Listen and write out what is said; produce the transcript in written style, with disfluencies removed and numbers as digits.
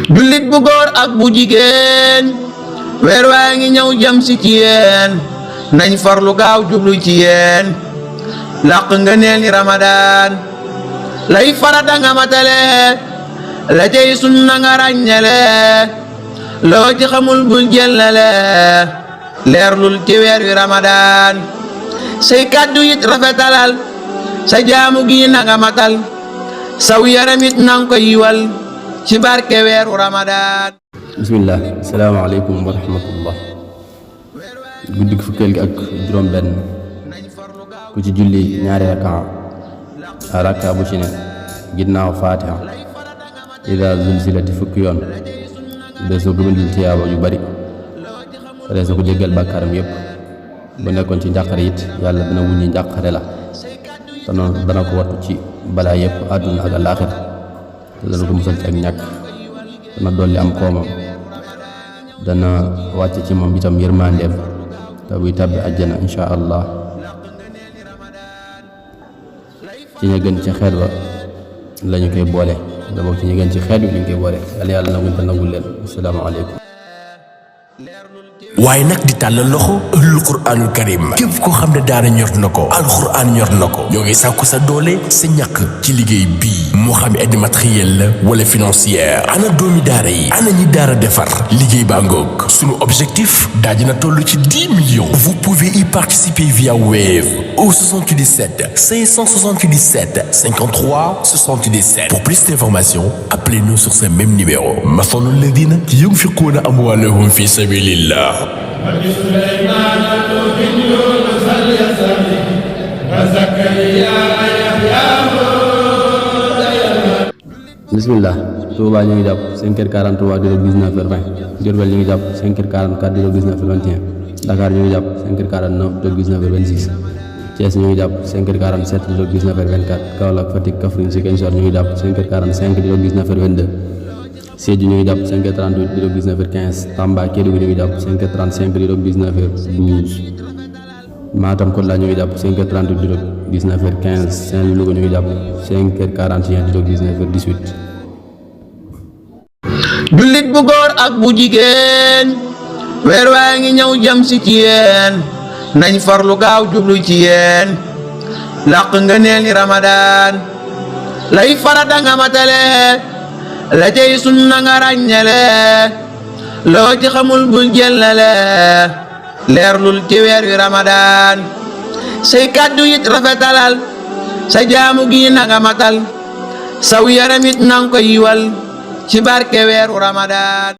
jullit bu góor ak bu jigéen weer waa ngi ñëw jëm si ci yéen nañ farlu gaaw jublu ci yéen làq nga neel ni Ramadan lay farata nga matale la cey sunna nga ràññale loo ci xamul bul jëllale leerlul ci weer wi Ramadan say kàddu it rafetalal sa jaamu gi na nga matal saw yaramit nang ko yiwal ci barke weeru Ramadan. bismillah asalaamaaleykum wa rahmatullah. guddi fukkeel gi ak juróom benn ku ci julli ñaari raka bu ci ne ginnaaw fatiha ida zulzilati fukki yoon dees na ko bindul tiyaaba yu bari dees na ko jéggal bàkkaaram yépp bu nekkoon ci njàqare it yàlla dana wuññi njàqare la te noonu dana ko wattu ci balaa yépp àdduna ak àllaaxira te dana ko musal ci ak ñàkk dana dolli am koomam dana wàcc ci moom itam yërmandeem te buy tàbbi àjjana insha allah ci ña gën ci xeet wa lañu koy boole da bokk ci ña gën ci xeet wi lañu koy boole yàlla nagul te nagul leen asalaamaaleykum. waaye nag di tàllal loxo ëllul quraanul karim képp koo xam ne daara ñor na ko alxuraan ñor na ko ñoo ngi sàkku sa doole sa ñàkk ci liggéey bii moo xam aide matérielle la wala financière ana doomi daara yi ana ñi daara defar liggéey baa ngoog sunu objectif daa dina toll ci 10 millions. Vous pouvez y participer via Wave au 77 577 53 77. Pour plus d'informations, appelez-nous sur ce même numéro. مثل الذين ينفقون أموالهم في سبيل الله. bismillah Touba ñu ngi jàpp 5h43 di 19h20 Diourbel ñu ngi jàpp 5h44 di 19h21 Dakar ñu ngi jàpp 5h49 di 19h26 Thiès ñu ngi jàpp 5h47 di 19h24 Kaolack Fatick Kaffrine Ziguinchor ñu ngi jàpp 5h45 di 19h22 Sédhiou ñu ngi jàpp 5h38 di 19h15 Tamba Kédougou ñu ngi jàpp 5h35 di 19h12 Matam Kolda ñu ngi jàpp 5h38 di 19h15 Saint-Louis Louga ñu ngi jàpp 5h41 di 19h18. jullit bu góor ak bu jigéen weer waa ngi ñëw jëm si ci yéen nañ farlu gaaw jublu ci yéen làq nga neel ni Ramadan lay farata nga matale la cey sunna nga ràññale loo ci xamul bul jëllale leerlul ci weer wi Ramadan say kàddu it rafetalal sa jaamu gi na nga matal saw yaramit nang ko yiwal ci barke weeru Ramadan.